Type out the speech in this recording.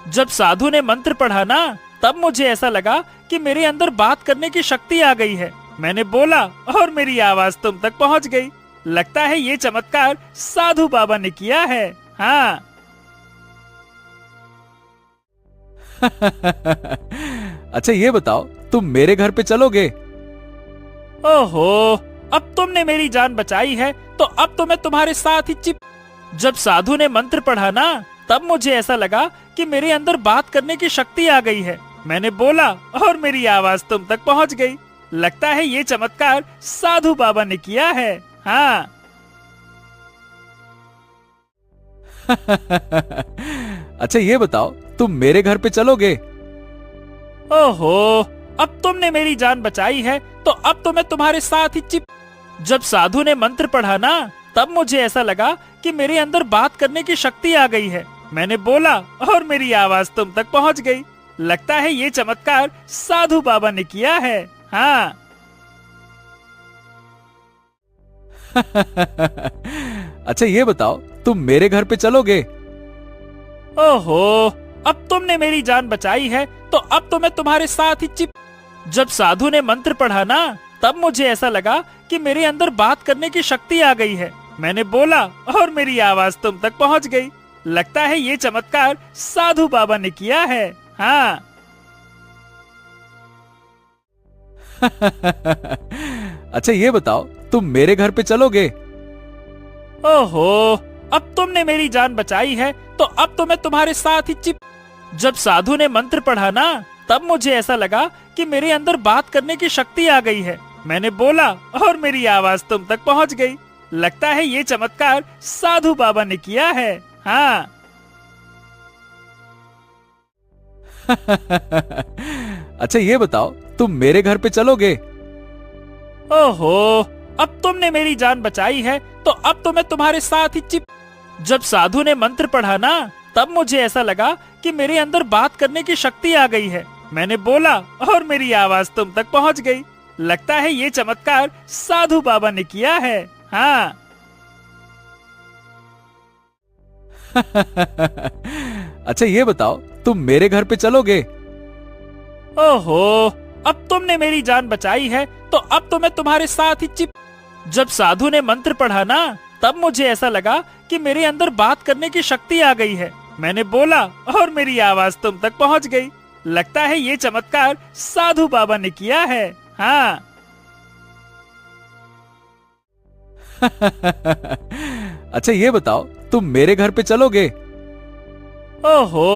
जब साधु ने मंत्र पढ़ा ना, तब मुझे ऐसा लगा कि मेरे अंदर बात करने की शक्ति आ गई है। मैंने बोला और मेरी आवाज तुम तक पहुंच गई। लगता है ये चमत्कार साधु बाबा ने किया है। हाँ। अच्छा ये बताओ, तुम मेरे घर पे चलोगे? ओहो, अब तुमने मेरी जान बचाई है तो अब तो मैं तुम्हारे साथ ही चिप। जब साधु ने मंत्र पढ़ा ना, तब मुझे ऐसा लगा कि मेरे अंदर बात करने की शक्ति आ गई है। मैंने बोला और मेरी आवाज तुम तक पहुंच गई। लगता है ये चमत्कार साधु बाबा ने किया है। हाँ। अच्छा ये बताओ, तुम मेरे घर पे चलोगे? ओहो, अब तुमने मेरी जान बचाई है तो अब तो मैं तुम्हारे साथ ही चिप। जब साधु ने मंत्र पढ़ा ना, तब मुझे ऐसा लगा कि मेरे अंदर बात करने की शक्ति आ गई है। मैंने बोला और मेरी आवाज तुम तक पहुंच गई। लगता है ये चमत्कार साधु बाबा ने किया है। हाँ। अच्छा ये बताओ, तुम मेरे घर पे चलोगे? ओहो, अब तुमने मेरी जान बचाई है तो अब तो मैं तुम्हारे साथ ही चिप। जब साधु ने मंत्र पढ़ा ना, तब मुझे ऐसा लगा कि मेरे अंदर बात करने की शक्ति आ गई है। मैंने बोला और मेरी आवाज तुम तक पहुंच गई। लगता है ये चमत्कार साधु बाबा ने किया है। हाँ। अच्छा ये बताओ, तुम मेरे घर पे चलोगे? ओहो, अब तुमने मेरी जान बचाई है तो अब तो मैं तुम्हारे साथ ही चिप। जब साधु ने मंत्र पढ़ा ना, तब मुझे ऐसा लगा कि मेरे अंदर बात करने की शक्ति आ गई है। मैंने बोला और मेरी आवाज तुम तक पहुंच गई। लगता है ये चमत्कार साधु बाबा ने किया है। हाँ। अच्छा ये बताओ, तुम मेरे घर पे चलोगे? ओहो, अब तुमने मेरी जान बचाई है तो अब तो मैं तुम्हारे साथ ही चिप। जब साधु ने मंत्र पढ़ा ना, तब मुझे ऐसा लगा कि मेरे अंदर बात करने की शक्ति आ गई है। मैंने बोला और मेरी आवाज तुम तक पहुंच गई। लगता है ये चमत्कार साधु बाबा ने किया है। हाँ। अच्छा ये बताओ, तुम मेरे घर पे चलोगे? ओहो, अब तुमने मेरी जान बचाई है तो अब तो मैं तुम्हारे साथ ही चिप। जब साधु ने मंत्र पढ़ा ना, तब मुझे ऐसा लगा कि मेरे अंदर बात करने की शक्ति आ गई है। मैंने बोला और मेरी आवाज तुम तक पहुंच गई। लगता है ये चमत्कार साधु बाबा ने किया है। हाँ। अच्छा ये बताओ, तुम मेरे घर पे चलोगे? ओहो।